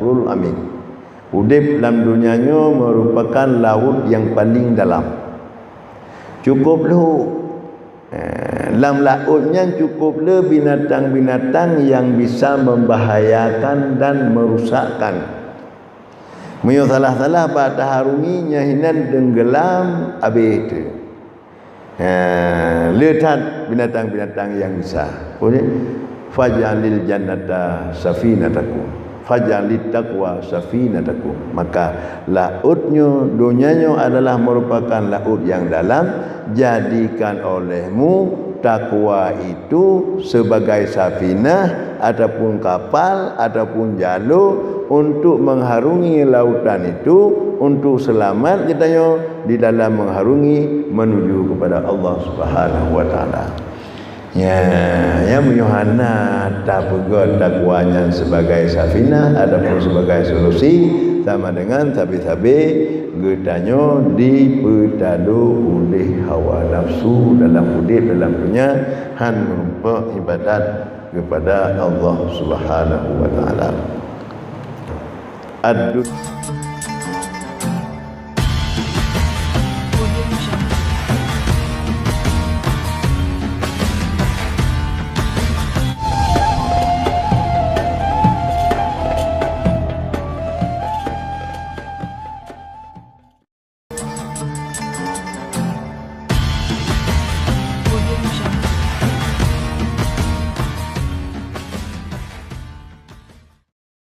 bahrul amik. Udip dalam dunianya merupakan laut yang paling dalam. Cukup lu dalam lautnya cukup le binatang-binatang yang bisa membahayakan dan merusakkan. Menyo salah-salah pada harunginya hinan tenggelam habis itu. Lihat binatang-binatang yang bisa. Boleh fajalil jannata safinatakum. Fajalit taqwa safinatakum. Maka lautnya dunianya adalah merupakan laut yang dalam. Jadikan olehmu takwa itu sebagai safinah ataupun kapal ataupun jalur untuk mengharungi lautan itu, untuk selamat kitanya di dalam mengharungi menuju kepada Allah Subhanahu wa taala. Ya Yohana tak pegot takwanya sebagai safinah ataupun sebagai solusi, sama dengan sabi-sabi getanya dipetadu oleh hawa nafsu dalam udip dalam dunia han merupa ibadat kepada Allah Subhanahu wa taala.